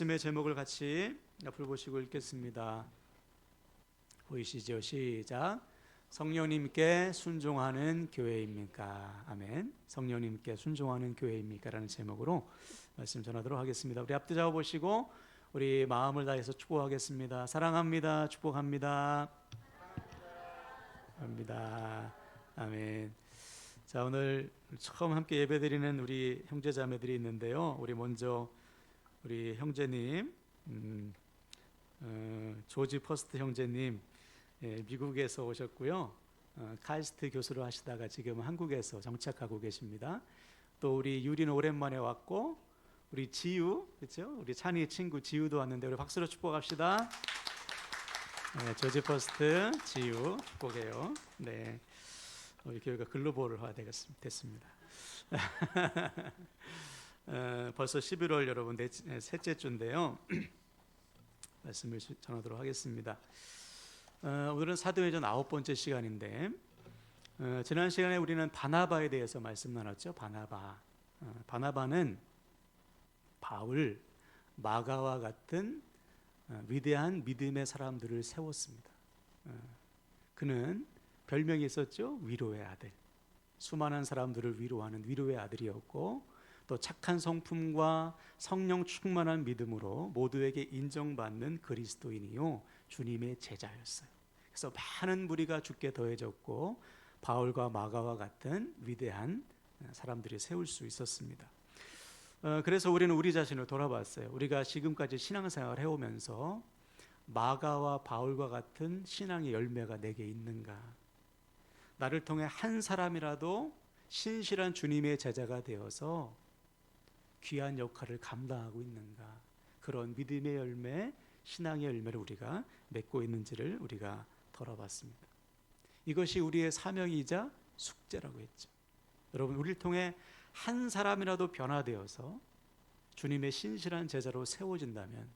말씀의 제목을 같이 앞을 보시고 읽겠습니다. 보이시죠? 시작. 성령님께 순종하는 교회입니까? 아멘. 성령님께 순종하는 교회입니까? 라는 제목으로 말씀 전하도록 하겠습니다. 우리 앞뒤 잡아 보시고 우리 마음을 다해서 축복하겠습니다. 사랑합니다. 축복합니다. 합니다. 아멘. 자, 오늘 처음 함께 예배드리는 우리 형제자매들이 있는데요. 우리 먼저 우리 형제님, 조지 퍼스트 형제님, 미국에서 오셨고요. 카이스트 교수를 하시다가 지금 한국에서 정착하고 계십니다. 또 우리 유리는 오랜만에 왔고, 우리 지유, 그렇죠? 우리 찬이 친구 지유도 왔는데 우리 박수로 축복합시다. 조지 퍼스트, 지유 축복해요. 네, 우리 교회가 글로벌화 됐습니다. 벌써 11월 여러분 셋째 주인데요. 말씀을 전하도록 하겠습니다. 오늘은 사도행전 9번째 시간인데 지난 시간에 우리는 바나바에 대해서 말씀 나눴죠. 바나바는 바울, 마가와 같은 위대한 믿음의 사람들을 세웠습니다. 그는 별명이 있었죠. 위로의 아들. 수많은 사람들을 위로하는 위로의 아들이었고, 또 착한 성품과 성령 충만한 믿음으로 모두에게 인정받는 그리스도인이요 주님의 제자였어요. 그래서 많은 무리가 주께 더해졌고 바울과 마가와 같은 위대한 사람들이 세울 수 있었습니다. 그래서 우리는 우리 자신을 돌아봤어요. 우리가 지금까지 신앙생활을 해오면서 마가와 바울과 같은 신앙의 열매가 내게 있는가? 나를 통해 한 사람이라도 신실한 주님의 제자가 되어서 귀한 역할을 감당하고 있는가? 그런 믿음의 열매, 신앙의 열매를 우리가 맺고 있는지를 우리가 돌아봤습니다. 이것이 우리의 사명이자 숙제라고 했죠. 여러분, 우리를 통해 한 사람이라도 변화되어서 주님의 신실한 제자로 세워진다면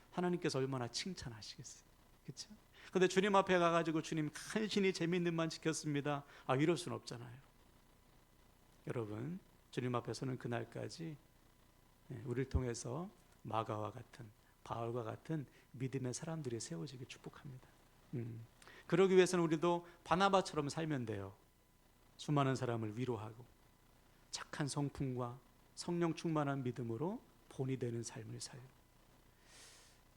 하나님께서 얼마나 칭찬하시겠어요. 그렇죠? 그런데 주님 앞에 가가지고 주님 간신히 제 믿음만 지켰습니다. 이럴 수는 없잖아요. 여러분, 주님 앞에서는 그날까지 우리를 통해서 마가와 같은, 바울과 같은 믿음의 사람들이 세워지길 축복합니다. 그러기 위해서는 우리도 바나바처럼 살면 돼요. 수많은 사람을 위로하고 착한 성품과 성령 충만한 믿음으로 본이 되는 삶을 살고,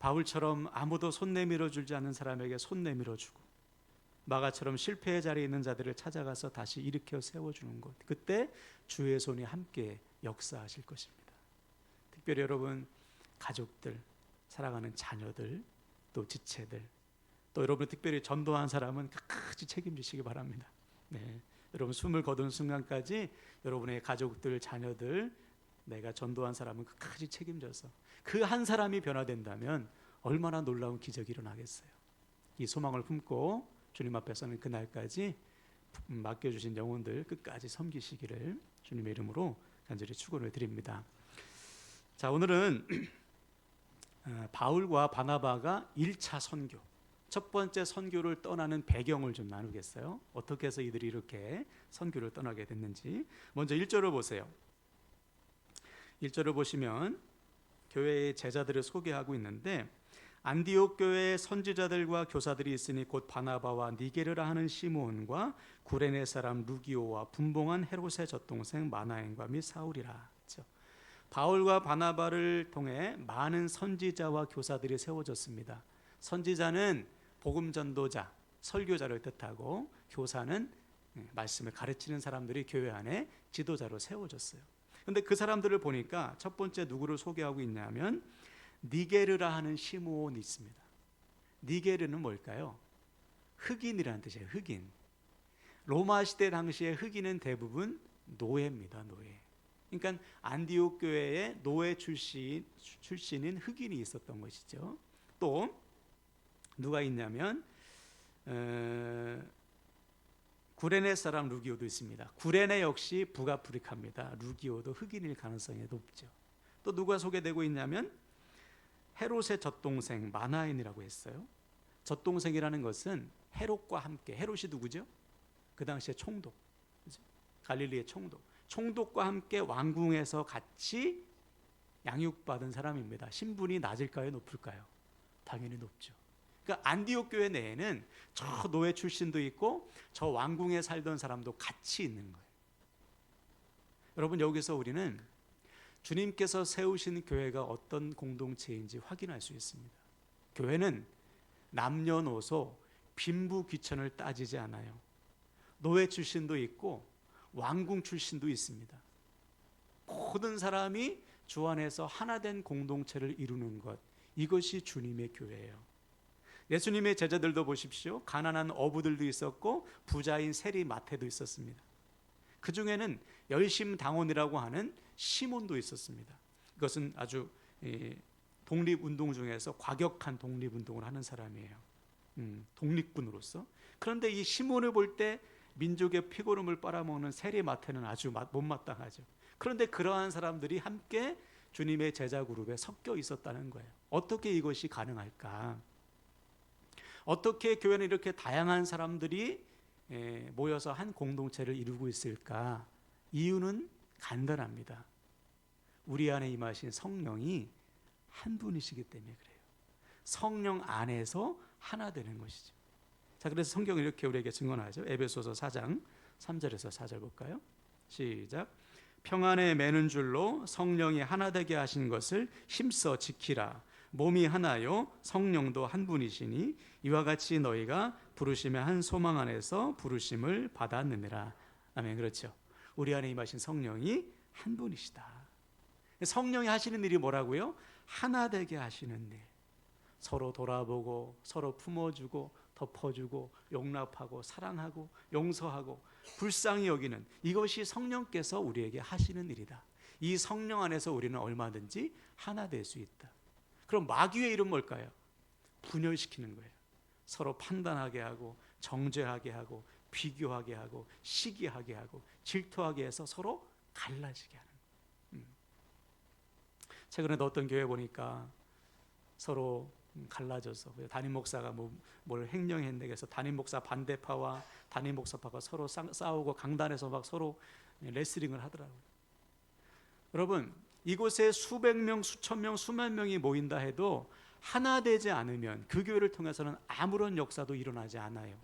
바울처럼 아무도 손 내밀어 주지 않는 사람에게 손 내밀어 주고, 마가처럼 실패의 자리에 있는 자들을 찾아가서 다시 일으켜 세워주는 것, 그때 주의 손이 함께 역사하실 것입니다. 특별히 여러분 가족들, 사랑하는 자녀들, 또 지체들, 또 여러분 특별히 전도한 사람은 끝까지 책임지시기 바랍니다. 네, 여러분 숨을 거둔 순간까지 여러분의 가족들, 자녀들, 내가 전도한 사람은 끝까지 책임져서 그 한 사람이 변화된다면 얼마나 놀라운 기적이 일어나겠어요. 이 소망을 품고 주님 앞에서는 그날까지 맡겨주신 영혼들 끝까지 섬기시기를 주님의 이름으로 간절히 축원을 드립니다. 자, 오늘은 바울과 바나바가 1차 선교, 첫 번째 선교를 떠나는 배경을 좀 나누겠어요. 어떻게 해서 이들이 이렇게 선교를 떠나게 됐는지. 먼저 1절을 보세요. 1절을 보시면 교회의 제자들을 소개하고 있는데, 안디옥 교회에 선지자들과 교사들이 있으니 곧 바나바와 니게르라 하는 시므온과 구레네 사람 루기오와 분봉한 헤롯의 젖동생 마나엔과 및 사울이라. 바울과 바나바를 통해 많은 선지자와 교사들이 세워졌습니다. 선지자는 복음 전도자, 설교자를 뜻하고, 교사는 말씀을 가르치는 사람들이 교회 안에 지도자로 세워졌어요. 그런데 그 사람들을 보니까 첫 번째 누구를 소개하고 있냐면 니게르라 하는 시므온이 있습니다. 니게르는 뭘까요? 흑인이라는 뜻이에요. 흑인. 로마 시대 당시에 흑인은 대부분 노예입니다. 노예. 그러니까 안디옥 교회에 노예 출신인 흑인이 있었던 것이죠. 또 누가 있냐면 구레네 사람 루기오도 있습니다. 구레네 역시 북아프리카입니다. 루기오도 흑인일 가능성이 높죠. 또 누가 소개되고 있냐면 헤롯의 젖동생 마나엔이라고 했어요. 젖동생이라는 것은 헤롯과 함께, 헤롯이 누구죠? 그 당시에 총독, 갈릴리의 총독. 총독과 함께 왕궁에서 같이 양육받은 사람입니다. 신분이 낮을까요, 높을까요? 당연히 높죠. 그러니까 안디옥 교회 내에는 저 노예 출신도 있고 저 왕궁에 살던 사람도 같이 있는 거예요. 여러분, 여기서 우리는 주님께서 세우신 교회가 어떤 공동체인지 확인할 수 있습니다. 교회는 남녀노소, 빈부귀천을 따지지 않아요. 노예 출신도 있고 왕궁 출신도 있습니다. 모든 사람이 주 안에서 하나된 공동체를 이루는 것, 이것이 주님의 교회예요. 예수님의 제자들도 보십시오. 가난한 어부들도 있었고 부자인 세리 마태도 있었습니다. 그 중에는 열심당원이라고 하는 시몬도 있었습니다. 이것은 아주 독립운동 중에서 과격한 독립운동을 하는 사람이에요. 독립군으로서. 그런데 이 시몬을 볼 때 민족의 피고름을 빨아먹는 세리 마태는 아주 못마땅하죠. 그런데 그러한 사람들이 함께 주님의 제자 그룹에 섞여 있었다는 거예요. 어떻게 이것이 가능할까? 어떻게 교회는 이렇게 다양한 사람들이 모여서 한 공동체를 이루고 있을까? 이유는 간단합니다. 우리 안에 임하신 성령이 한 분이시기 때문에 그래요. 성령 안에서 하나 되는 것이죠. 자, 그래서 성경은 이렇게 우리에게 증언하죠. 에베소서 4장 3절에서 4절 볼까요? 시작. 평안에 매는 줄로 성령이 하나 되게 하신 것을 힘써 지키라. 몸이 하나요 성령도 한 분이시니 이와 같이 너희가 부르심의 한 소망 안에서 부르심을 받았느니라. 아멘. 그렇죠. 우리 안에 임하신 성령이 한 분이시다. 성령이 하시는 일이 뭐라고요? 하나 되게 하시는 일. 서로 돌아보고 서로 품어주고 덮어주고 용납하고 사랑하고 용서하고 불쌍히 여기는, 이것이 성령께서 우리에게 하시는 일이다. 이 성령 안에서 우리는 얼마든지 하나 될 수 있다. 그럼 마귀의 일은 뭘까요? 분열시키는 거예요. 서로 판단하게 하고 정죄하게 하고 비교하게 하고 시기하게 하고 질투하게 해서 서로 갈라지게 하는 거예요. 최근에 어떤 교회 보니까 서로 갈라져서 담임 목사가 뭘 횡령했는데 그래서 담임 목사 반대파와 담임 목사파가 서로 싸우고 강단에서 막 서로 레슬링을 하더라고요. 여러분, 이곳에 수백 명, 수천 명, 수만 명이 모인다 해도 하나 되지 않으면 그 교회를 통해서는 아무런 역사도 일어나지 않아요.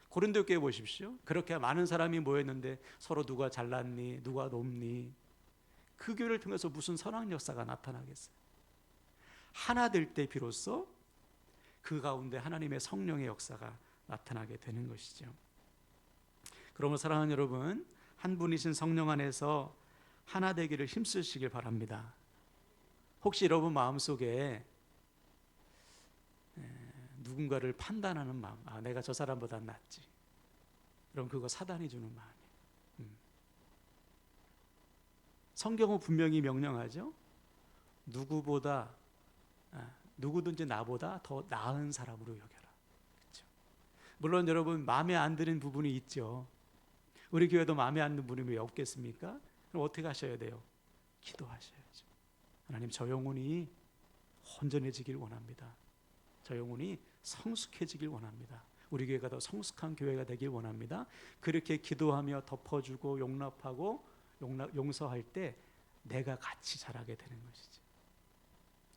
고린도 교회 보십시오. 그렇게 많은 사람이 모였는데 서로 누가 잘났니, 누가 높니, 그 교회를 통해서 무슨 선한 역사가 나타나겠어요? 하나 될 때 비로소 그 가운데 하나님의 성령의 역사가 나타나게 되는 것이죠. 그러므로 사랑하는 여러분, 한 분이신 성령 안에서 하나 되기를 힘쓰시길 바랍니다. 혹시 여러분 마음속에 누군가를 판단하는 마음, 내가 저 사람보다 낫지, 그럼 그거 사단이 주는 마음이에요. 성경은 분명히 명령하죠. 누구든지 나보다 더 나은 사람으로 여겨라. 그렇죠? 물론 여러분 마음에 안 드는 부분이 있죠. 우리 교회도 마음에 안 드는 분이 왜 없겠습니까? 그럼 어떻게 하셔야 돼요? 기도하셔야죠. 하나님, 저 영혼이 온전해지길 원합니다. 저 영혼이 성숙해지길 원합니다. 우리 교회가 더 성숙한 교회가 되길 원합니다. 그렇게 기도하며 덮어주고 용납하고 용서할 때 내가 같이 자라게 되는 것이죠.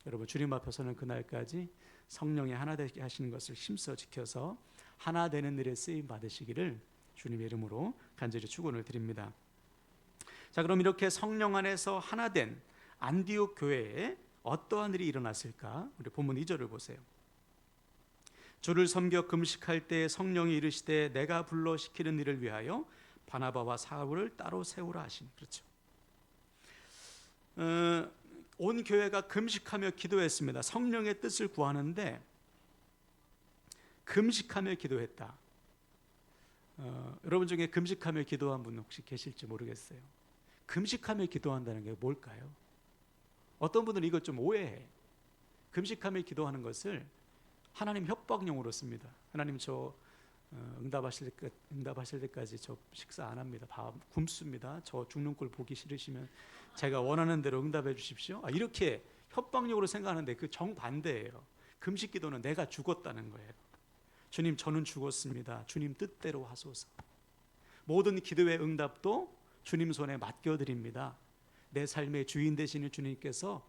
여러분, 주님 앞에서는 그날까지 성령이 하나 되게 하시는 것을 힘써 지켜서 하나 되는 일에 쓰임 받으시기를 주님의 이름으로 간절히 축원을 드립니다. 자, 그럼 이렇게 성령 안에서 하나 된 안디옥 교회에 어떠한 일이 일어났을까? 우리 본문 2절을 보세요. 주를 섬겨 금식할 때 성령이 이르시되 내가 불러 시키는 일을 위하여 바나바와 사울을 따로 세우라 하시니. 그렇죠. 온 교회가 금식하며 기도했습니다. 성령의 뜻을 구하는데 금식하며 기도했다. 여러분 중에 금식하며 기도한 분 혹시 계실지 모르겠어요. 금식하며 기도한다는 게 뭘까요? 어떤 분들은 이것 좀 오해해. 금식하며 기도하는 것을 하나님 협박용으로 씁니다. 하나님, 저 응답하실 때까지 저 식사 안 합니다. 밥 굶습니다. 저 죽는 꼴 보기 싫으시면 제가 원하는 대로 응답해 주십시오. 이렇게 협박용으로 생각하는데 그 정반대예요. 금식 기도는 내가 죽었다는 거예요. 주님, 저는 죽었습니다. 주님 뜻대로 하소서. 모든 기도의 응답도 주님 손에 맡겨드립니다. 내 삶의 주인 되시는 주님께서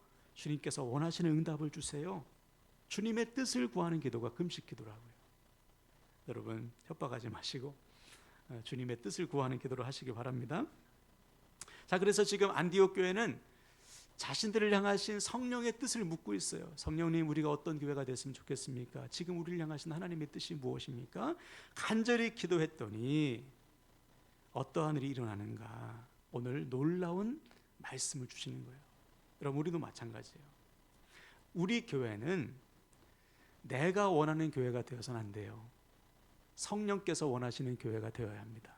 원하시는 응답을 주세요. 주님의 뜻을 구하는 기도가 금식 기도라고요. 여러분 협박하지 마시고 주님의 뜻을 구하는 기도를 하시기 바랍니다. 자, 그래서 지금 안디옥 교회는 자신들을 향하신 성령의 뜻을 묻고 있어요. 성령님, 우리가 어떤 교회가 됐으면 좋겠습니까? 지금 우리를 향하신 하나님의 뜻이 무엇입니까? 간절히 기도했더니 어떠한 일이 일어나는가? 오늘 놀라운 말씀을 주시는 거예요. 여러분, 우리도 마찬가지예요. 우리 교회는 내가 원하는 교회가 되어서는 안 돼요. 성령께서 원하시는 교회가 되어야 합니다.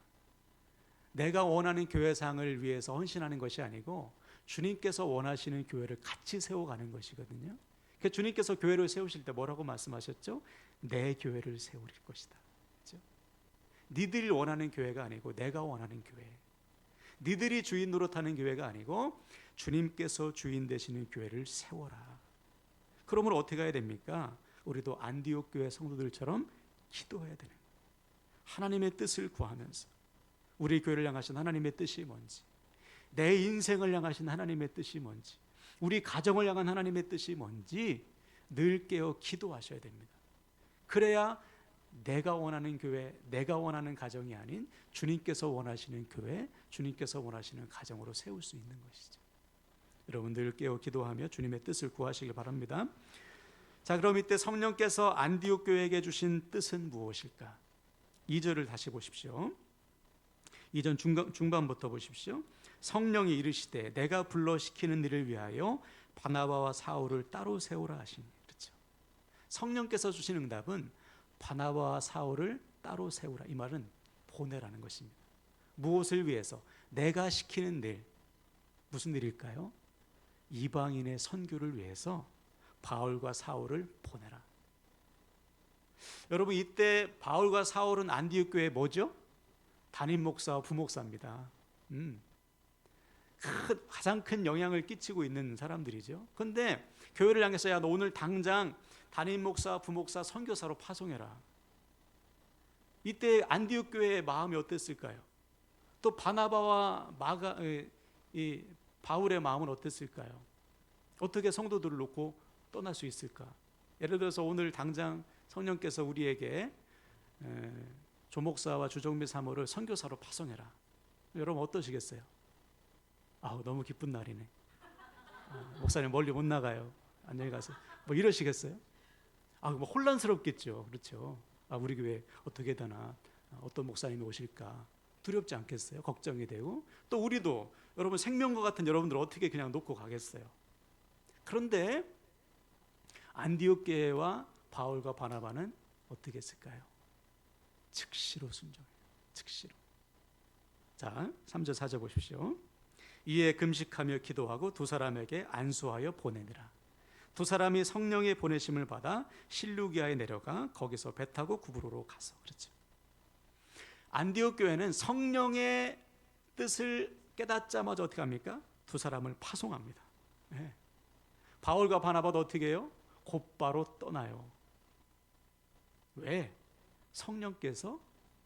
내가 원하는 교회상을 위해서 헌신하는 것이 아니고 주님께서 원하시는 교회를 같이 세워가는 것이거든요. 그러니까 주님께서 교회를 세우실 때 뭐라고 말씀하셨죠? 내 교회를 세우릴 것이다. 그렇죠? 니들이 원하는 교회가 아니고 내가 원하는 교회, 니들이 주인 노릇하는 교회가 아니고 주님께서 주인 되시는 교회를 세워라. 그러므로 어떻게 해야 됩니까? 우리도 안디옥 교회 성도들처럼 기도해야 되는 거예요. 하나님의 뜻을 구하면서 우리 교회를 향하신 하나님의 뜻이 뭔지, 내 인생을 향하신 하나님의 뜻이 뭔지, 우리 가정을 향한 하나님의 뜻이 뭔지 늘 깨어 기도하셔야 됩니다. 그래야 내가 원하는 교회, 내가 원하는 가정이 아닌 주님께서 원하시는 교회, 주님께서 원하시는 가정으로 세울 수 있는 것이죠. 여러분 늘 깨어 기도하며 주님의 뜻을 구하시길 바랍니다. 자, 그럼 이때 성령께서 안디옥 교회에게 주신 뜻은 무엇일까? 2절을 다시 보십시오. 2절 중반부터 보십시오. 성령이 이르시되 내가 불러 시키는 일을 위하여 바나바와 사울을 따로 세우라 하시니. 그렇죠. 성령께서 주신 응답은 바나바와 사울을 따로 세우라. 이 말은 보내라는 것입니다. 무엇을 위해서? 내가 시키는 일. 무슨 일일까요? 이방인의 선교를 위해서 바울과 사울을 보내라. 여러분 이때 바울과 사울은 안디옥 교회 뭐죠? 담임 목사와 부목사입니다. 가장 큰 영향을 끼치고 있는 사람들이죠. 그런데 교회를 향해서 야, 너 오늘 당장 담임 목사, 부목사, 선교사로 파송해라. 이때 안디옥 교회의 마음이 어땠을까요? 또 바나바와 바울의 마음은 어땠을까요? 어떻게 성도들을 놓고 떠날 수 있을까? 예를 들어서 오늘 당장 성령께서 우리에게 조목사와 주정미 사모를 선교사로 파송해라. 여러분 어떠시겠어요? 아우, 너무 기쁜 날이네. 목사님 멀리 못 나가요. 안녕히 가세요. 뭐 이러시겠어요? 뭐 혼란스럽겠죠. 그렇죠. 우리 교회 어떻게 되나? 어떤 목사님이 오실까? 두렵지 않겠어요? 걱정이 되고. 또 우리도 여러분 생명과 같은 여러분들 어떻게 그냥 놓고 가겠어요? 그런데 안디옥 교회와 바울과 바나바는 어떻게 했을까요? 즉시로 순종해요. 즉시로. 자, 3절 4절 보십시오. 이에 금식하며 기도하고 두 사람에게 안수하여 보내니라. 두 사람이 성령의 보내심을 받아 실루기아에 내려가 거기서 배 타고 구브로로 가서. 그렇죠. 안디옥 교회는 성령의 뜻을 깨닫자마자 어떻게 합니까? 두 사람을 파송합니다. 네. 바울과 바나바도 어떻게 해요? 곧바로 떠나요. 왜? 성령께서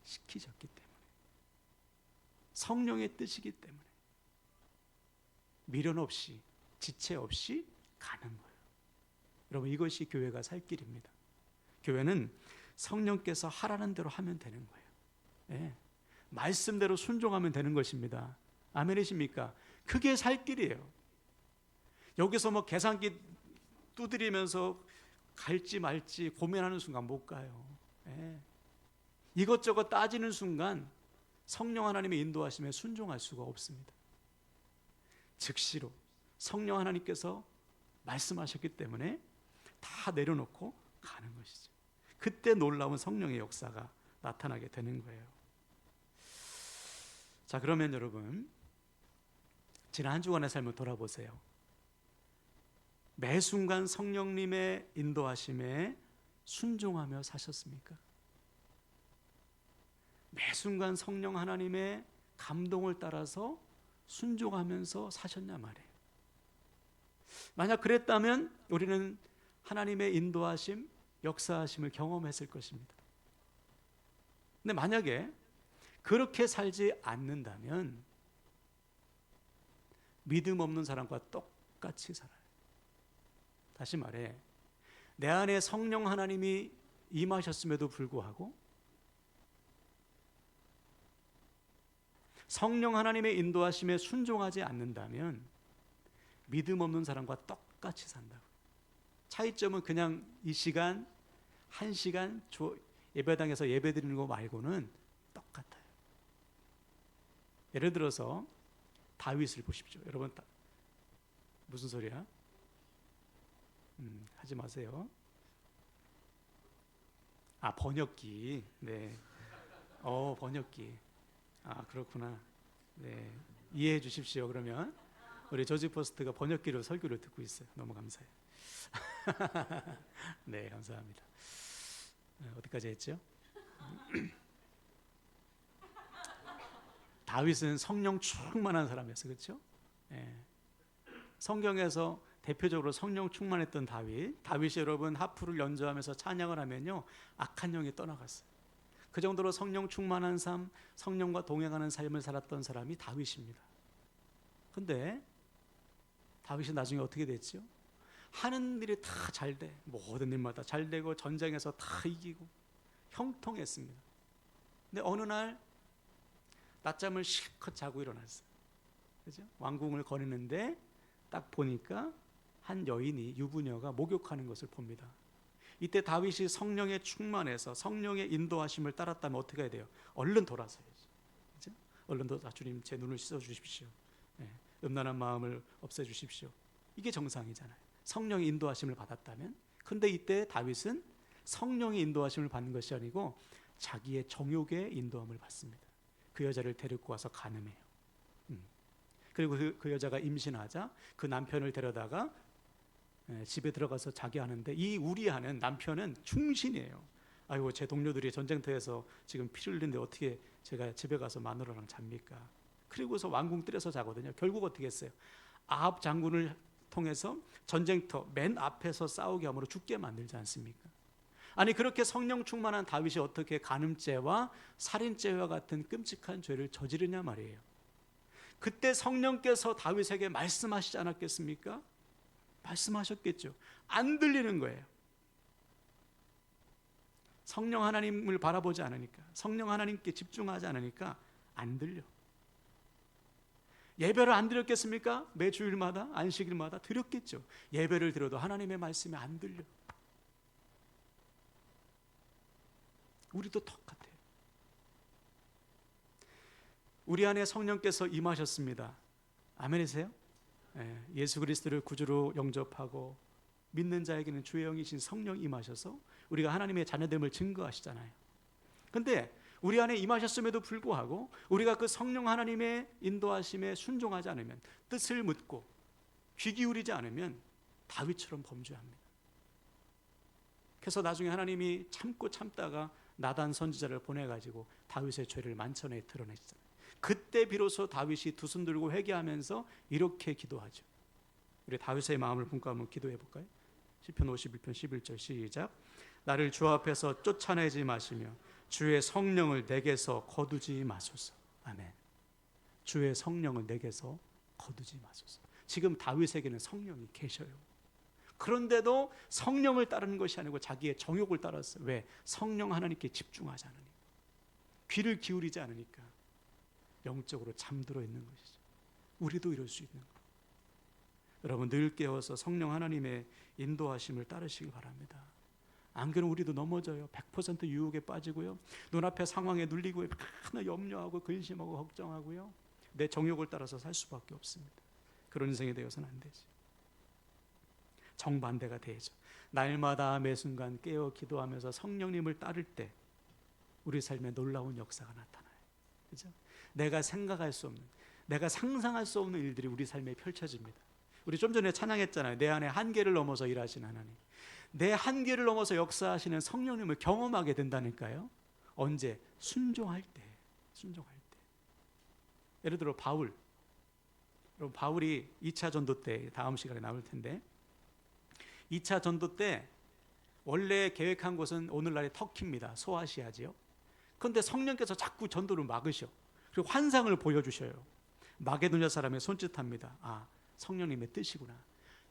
시키셨기 때문에. 성령의 뜻이기 때문에. 미련 없이, 지체 없이 가는 거예요. 여러분 이것이 교회가 살 길입니다. 교회는 성령께서 하라는 대로 하면 되는 거예요. 네. 말씀대로 순종하면 되는 것입니다. 아멘이십니까? 그게 살 길이에요. 여기서 뭐 계산기 두드리면서 갈지 말지 고민하는 순간 못 가요. 네. 이것저것 따지는 순간 성령 하나님의 인도하심에 순종할 수가 없습니다. 즉시로 성령 하나님께서 말씀하셨기 때문에 다 내려놓고 가는 것이죠. 그때 놀라운 성령의 역사가 나타나게 되는 거예요. 자, 그러면 여러분 지난 한 주간의 삶을 돌아보세요. 매 순간 성령님의 인도하심에 순종하며 사셨습니까? 매 순간 성령 하나님의 감동을 따라서 순종하면서 사셨냐 말이에요. 만약 그랬다면 우리는 하나님의 인도하심, 역사하심을 경험했을 것입니다. 근데 만약에 그렇게 살지 않는다면 믿음 없는 사람과 똑같이 살아요. 다시 말해, 내 안에 성령 하나님이 임하셨음에도 불구하고 성령 하나님의 인도하심에 순종하지 않는다면 믿음 없는 사람과 똑같이 산다고. 차이점은 그냥 이 시간, 한 시간 예배당에서 예배 드리는 거 말고는 똑같아요. 예를 들어서 다윗을 보십시오. 여러분, 무슨 소리야? 하지 마세요. 번역기. 네. 번역기. 그렇구나. 네. 이해해 주십시오. 그러면 우리 조지 포스트가 번역기로 설교를 듣고 있어요. 너무 감사해요. 네, 감사합니다. 어디까지 했죠? 다윗은 성령 충만한 사람이었어요. 그렇죠? 네. 성경에서 대표적으로 성령 충만했던 다윗이 여러분 하프를 연주하면서 찬양을 하면요, 악한 영이 떠나갔어요. 그 정도로 성령 충만한 삶, 성령과 동행하는 삶을 살았던 사람이 다윗입니다. 근데 다윗이 나중에 어떻게 됐죠? 하는 일이 다 잘 돼. 모든 일마다 잘 되고 전쟁에서 다 이기고 형통했습니다. 근데 어느 날 낮잠을 실컷 자고 일어났어요. 그죠? 왕궁을 거니는데 딱 보니까 한 여인이, 유부녀가 목욕하는 것을 봅니다. 이때 다윗이 성령에 충만해서 성령의 인도하심을 따랐다면 어떻게 해야 돼요? 얼른 돌아서야죠. 그죠? 얼른 주님 제 눈을 씻어 주십시오. 네. 음란한 마음을 없애 주십시오. 이게 정상이잖아요. 성령의 인도하심을 받았다면. 근데 이때 다윗은 성령의 인도하심을 받는 것이 아니고 자기의 정욕의 인도함을 받습니다. 그 여자를 데리고 와서 간음해요. 그리고 그 여자가 임신하자 그 남편을 데려다가 집에 들어가서 자기 하는데, 이 우리하는 남편은 충신이에요. 아이고, 제 동료들이 전쟁터에서 지금 피를 흘리는데 어떻게 제가 집에 가서 마누라랑 잡니까? 그리고서 왕궁 뜰에서 자거든요. 결국 어떻게 했어요? 아합 장군을 통해서 전쟁터 맨 앞에서 싸우게 함으로 죽게 만들지 않습니까? 아니, 그렇게 성령 충만한 다윗이 어떻게 간음죄와 살인죄와 같은 끔찍한 죄를 저지르냐 말이에요. 그때 성령께서 다윗에게 말씀하시지 않았겠습니까? 말씀하셨겠죠. 안 들리는 거예요. 성령 하나님을 바라보지 않으니까, 성령 하나님께 집중하지 않으니까 안 들려. 예배를 안 드렸겠습니까? 매 주일마다, 안식일마다 드렸겠죠. 예배를 드려도 하나님의 말씀이 안 들려. 우리도 똑같아요. 우리 안에 성령께서 임하셨습니다. 아멘이세요? 예수 그리스도를 구주로 영접하고 믿는 자에게는 주의 영이신 성령 임하셔서 우리가 하나님의 자녀됨을 증거하시잖아요. 근데 우리 안에 임하셨음에도 불구하고 우리가 그 성령 하나님의 인도하심에 순종하지 않으면, 뜻을 묻고 귀 기울이지 않으면 다윗처럼 범죄합니다. 그래서 나중에 하나님이 참고 참다가 나단 선지자를 보내가지고 다윗의 죄를 만천하에 드러내시잖아요. 그때 비로소 다윗이 두 손 들고 회개하면서 이렇게 기도하죠. 우리 다윗의 마음을 품고 한번 기도해 볼까요? 시편 51편 11절 시작. 나를 주 앞에서 쫓아내지 마시며 주의 성령을 내게서 거두지 마소서. 아멘. 주의 성령을 내게서 거두지 마소서. 지금 다윗에게는 성령이 계셔요. 그런데도 성령을 따르는 것이 아니고 자기의 정욕을 따랐어요. 왜? 성령 하나님께 집중하지 않으니까, 귀를 기울이지 않으니까 영적으로 잠들어 있는 것이죠. 우리도 이럴 수 있는 거예요. 여러분, 늘 깨어서 성령 하나님의 인도하심을 따르시기 바랍니다. 안 그러면 우리도 넘어져요. 100% 유혹에 빠지고요, 눈앞의 상황에 눌리고 하나 염려하고 근심하고 걱정하고요, 내 정욕을 따라서 살 수밖에 없습니다. 그런 인생이 되어서는 안 되지. 정반대가 되죠. 날마다 매 순간 깨어 기도하면서 성령님을 따를 때 우리 삶에 놀라운 역사가 나타나요. 그렇죠? 내가 생각할 수 없는, 내가 상상할 수 없는 일들이 우리 삶에 펼쳐집니다. 우리 좀 전에 찬양했잖아요. 내 안에 한계를 넘어서 일하시는 하나님. 내 한계를 넘어서 역사하시는 성령님을 경험하게 된다니까요. 언제? 순종할 때. 순종할 때. 예를 들어 바울. 여러분, 바울이 2차 전도 때, 다음 시간에 나올 텐데, 2차 전도 때 원래 계획한 곳은 오늘날의 터키입니다. 소아시아지요. 그런데 성령께서 자꾸 전도를 막으셔. 그리고 환상을 보여주셔요. 마게도냐 사람의 손짓합니다. 아, 성령님의 뜻이구나.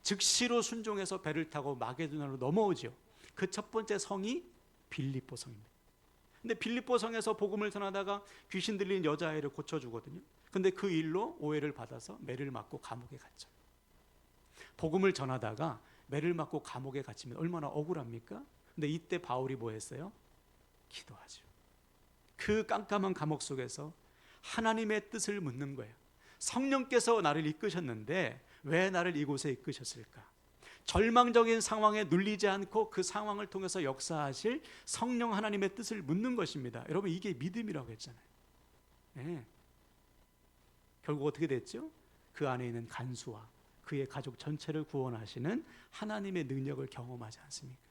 즉시로 순종해서 배를 타고 마게도냐로 넘어오죠. 그 첫 번째 성이 빌립보 성입니다. 근데 빌립보 성에서 복음을 전하다가 귀신 들린 여자아이를 고쳐주거든요. 근데 그 일로 오해를 받아서 매를 맞고 감옥에 갇혀요. 복음을 전하다가 매를 맞고 감옥에 갇히면 얼마나 억울합니까? 근데 이때 바울이 뭐 했어요? 기도하죠. 그 깜깜한 감옥 속에서 하나님의 뜻을 묻는 거예요. 성령께서 나를 이끄셨는데 왜 나를 이곳에 이끄셨을까? 절망적인 상황에 눌리지 않고 그 상황을 통해서 역사하실 성령 하나님의 뜻을 묻는 것입니다. 여러분, 이게 믿음이라고 했잖아요. 네. 결국 어떻게 됐죠? 그 안에 있는 간수와 그의 가족 전체를 구원하시는 하나님의 능력을 경험하지 않습니까?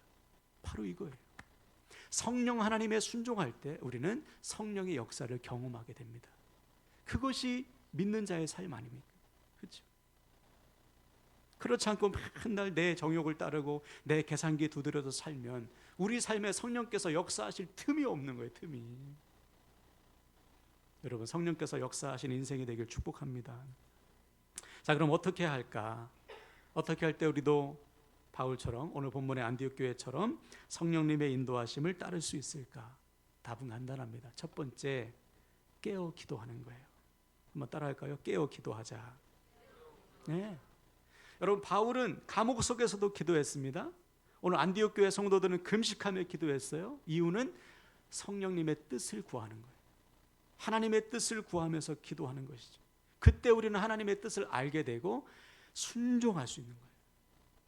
바로 이거예요. 성령 하나님의 순종할 때 우리는 성령의 역사를 경험하게 됩니다. 그것이 믿는 자의 삶 아닙니까? 그렇죠? 그렇지 않고 맨날 내 정욕을 따르고 내 계산기에 두드려서 살면 우리 삶에 성령께서 역사하실 틈이 없는 거예요. 틈이. 여러분, 성령께서 역사하신 인생이 되길 축복합니다. 자, 그럼 어떻게 할까? 어떻게 할 때 우리도 바울처럼 오늘 본문의 안디옥 교회처럼 성령님의 인도하심을 따를 수 있을까? 답은 간단합니다. 첫 번째, 깨어 기도하는 거예요. 한번 따라할까요? 깨어 기도하자. 네. 여러분, 바울은 감옥 속에서도 기도했습니다. 오늘 안디옥 교회 성도들은 금식하며 기도했어요. 이유는 성령님의 뜻을 구하는 거예요. 하나님의 뜻을 구하면서 기도하는 것이죠. 그때 우리는 하나님의 뜻을 알게 되고 순종할 수 있는 거예요.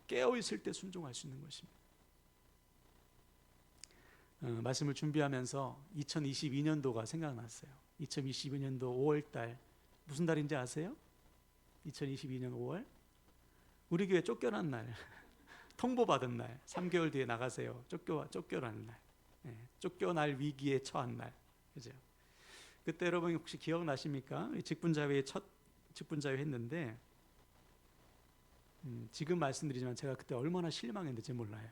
깨어 있을 때 순종할 수 있는 것입니다. 말씀을 준비하면서 2022년도가 생각났어요. 2022년도 5월달 무슨 달인지 아세요? 2022년 5월 우리 교회 쫓겨난 날, 통보받은 날, 3개월 뒤에 나가세요. 쫓겨난 날, 쫓겨날 위기에 처한 날, 그죠? 그때 여러분 혹시 기억나십니까? 직분자회의 첫 직분자회 했는데 지금 말씀드리지만 제가 그때 얼마나 실망했는지 몰라요.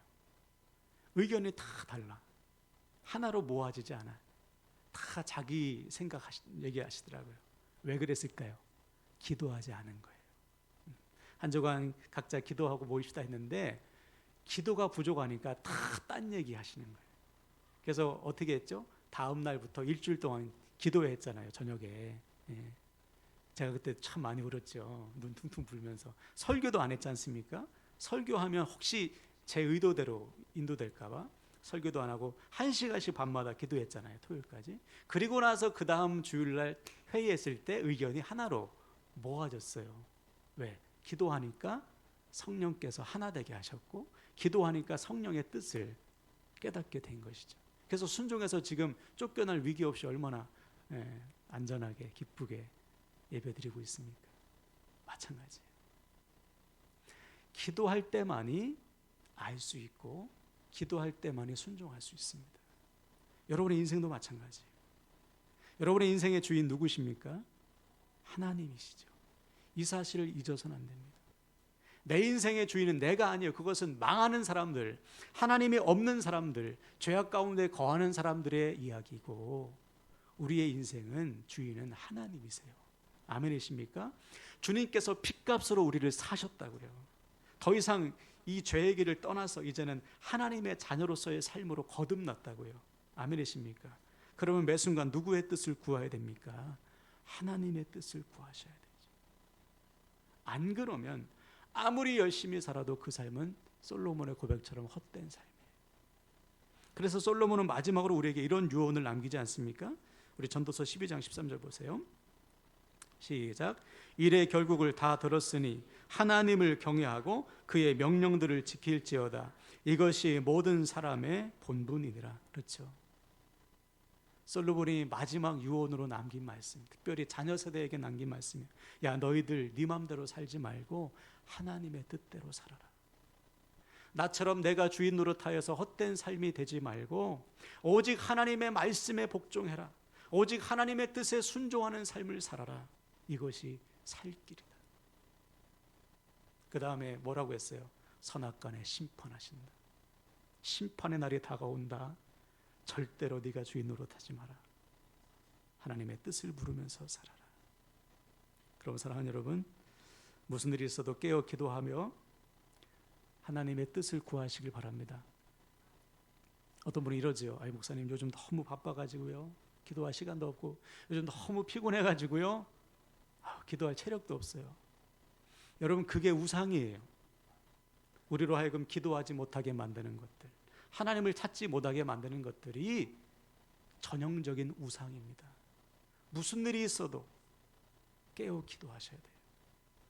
의견이 다 달라. 하나로 모아지지 않아. 다 자기 생각 얘기하시더라고요. 왜 그랬을까요? 기도하지 않은 거예요. 한 주간 각자 기도하고 모입시다 했는데 기도가 부족하니까 다 딴 얘기 하시는 거예요. 그래서 어떻게 했죠? 다음 날부터 일주일 동안 기도했잖아요. 저녁에. 예. 제가 그때 참 많이 울었죠. 눈 퉁퉁 불면서. 설교도 안 했지 않습니까? 설교하면 혹시 제 의도대로 인도될까 봐 설교도 안 하고 1시간씩 밤마다 기도했잖아요. 토요일까지. 그리고 나서 그 다음 주일날 회의했을 때 의견이 하나로 모아졌어요. 왜? 기도하니까 성령께서 하나 되게 하셨고 기도하니까 성령의 뜻을 깨닫게 된 것이죠. 그래서 순종해서 지금 쫓겨날 위기 없이 얼마나 안전하게 기쁘게 예배드리고 있습니까? 마찬가지예요. 기도할 때만이 알 수 있고 기도할 때만이 순종할 수 있습니다. 여러분의 인생도 마찬가지예요. 여러분의 인생의 주인 누구십니까? 하나님이시죠. 이 사실을 잊어서는 안 됩니다. 내 인생의 주인은 내가 아니에요. 그것은 망하는 사람들, 하나님이 없는 사람들, 죄악 가운데 거하는 사람들의 이야기고 우리의 인생은 주인은 하나님이세요. 아멘이십니까? 주님께서 핏값으로 우리를 사셨다고요. 더 이상 이 죄의 길을 떠나서 이제는 하나님의 자녀로서의 삶으로 거듭났다고요. 아멘이십니까? 그러면 매 순간 누구의 뜻을 구해야 됩니까? 하나님의 뜻을 구하셔야 되죠. 안 그러면 아무리 열심히 살아도 그 삶은 솔로몬의 고백처럼 헛된 삶이에요. 그래서 솔로몬은 마지막으로 우리에게 이런 유언을 남기지 않습니까? 우리 전도서 12장 13절 보세요. 시작. 일의 결국을 다 들었으니 하나님을 경외하고 그의 명령들을 지킬지어다. 이것이 모든 사람의 본분이니라. 그렇죠. 솔로몬이 마지막 유언으로 남긴 말씀, 특별히 자녀 세대에게 남긴 말씀이에요. 야, 너희들 네 맘대로 살지 말고 하나님의 뜻대로 살아라. 나처럼 내가 주인 노릇하여서 헛된 삶이 되지 말고 오직 하나님의 말씀에 복종해라. 오직 하나님의 뜻에 순종하는 삶을 살아라. 이것이 살 길이다. 그 다음에 뭐라고 했어요? 선악간에 심판하신다. 심판의 날이 다가온다. 절대로 네가 주인 노릇하지 마라. 하나님의 뜻을 물으면서 살아라. 그럼 사랑하는 여러분, 무슨 일이 있어도 깨어 기도하며 하나님의 뜻을 구하시길 바랍니다. 어떤 분이 이러지요. 아이 목사님 요즘 너무 바빠가지고요. 기도할 시간도 없고 요즘 너무 피곤해가지고요. 기도할 체력도 없어요. 여러분 그게 우상이에요. 우리로 하여금 기도하지 못하게 만드는 것들, 하나님을 찾지 못하게 만드는 것들이 전형적인 우상입니다. 무슨 일이 있어도 깨어 기도하셔야 돼요.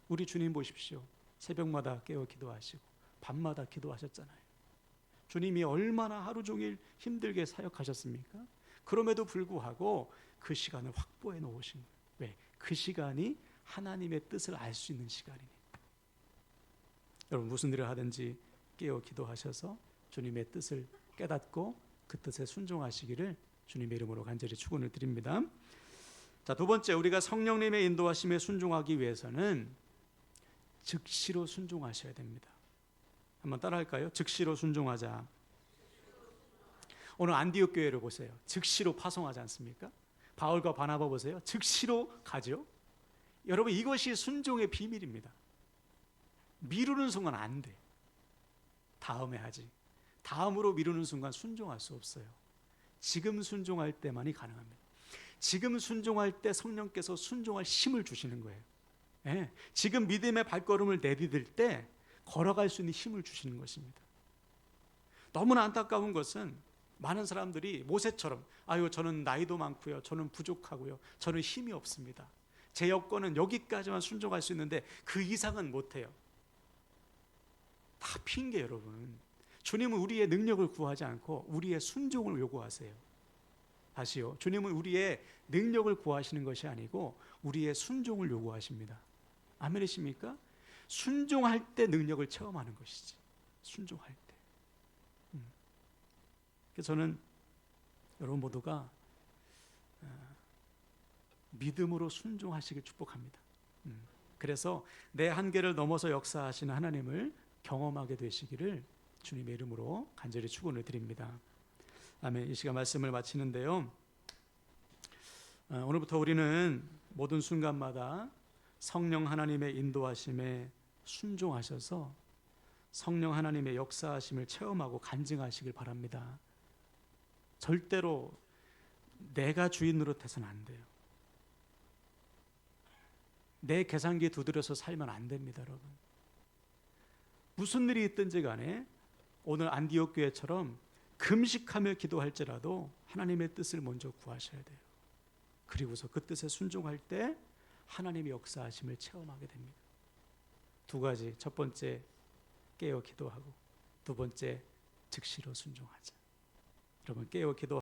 우리 주님 보십시오. 새벽마다 깨어 기도하시고 밤마다 기도하셨잖아요. 주님이 얼마나 하루 종일 힘들게 사역하셨습니까? 그럼에도 불구하고 그 시간을 확보해 놓으신 거예요. 왜? 그 시간이 하나님의 뜻을 알 수 있는 시간이니까. 여러분 무슨 일을 하든지 깨어 기도하셔서 주님의 뜻을 깨닫고 그 뜻에 순종하시기를 주님의 이름으로 간절히 축원을 드립니다. 자, 두 번째, 우리가 성령님의 인도하심에 순종하기 위해서는 즉시로 순종하셔야 됩니다. 한번 따라할까요? 즉시로 순종하자. 오늘 안디옥 교회를 보세요. 즉시로 파송하지 않습니까? 바울과 바나바 보세요. 즉시로 가죠. 여러분 이것이 순종의 비밀입니다. 미루는 순간 안 돼. 다음에 하지. 다음으로 미루는 순간 순종할 수 없어요. 지금 순종할 때만이 가능합니다. 지금 순종할 때 성령께서 순종할 힘을 주시는 거예요. 예, 지금 믿음의 발걸음을 내디딜 때 걸어갈 수 있는 힘을 주시는 것입니다. 너무나 안타까운 것은 많은 사람들이 모세처럼 아유 저는 나이도 많고요, 저는 부족하고요, 저는 힘이 없습니다, 제 여건은 여기까지만 순종할 수 있는데 그 이상은 못해요. 다 핑계. 여러분 주님은 우리의 능력을 구하지 않고 우리의 순종을 요구하세요. 다시요, 주님은 우리의 능력을 구하시는 것이 아니고 우리의 순종을 요구하십니다. 아멘이십니까? 순종할 때 능력을 체험하는 것이지. 순종할 때. 그래서 저는 여러분 모두가 믿음으로 순종하시길 축복합니다. 그래서 내 한계를 넘어서 역사하시는 하나님을 경험하게 되시기를 주님의 이름으로 간절히 축원을 드립니다. 아멘. 이 시간 말씀을 마치는데요, 오늘부터 우리는 모든 순간마다 성령 하나님의 인도하심에 순종하셔서 성령 하나님의 역사하심을 체험하고 간증하시길 바랍니다. 절대로 내가 주인 노릇해서는 안 돼요. 내 계산기 두드려서 살면 안 됩니다. 여러분 무슨 일이 있든지 간에 오늘 안디옥 교회처럼 금식하며 기도할지라도 하나님의 뜻을 먼저 구하셔야 돼요. 그리고서 그 뜻에 순종할 때 하나님의 역사하심을 체험하게 됩니다. 두 가지, 첫 번째 깨어 기도하고 두 번째 즉시로 순종하자. 여러분 깨어 기도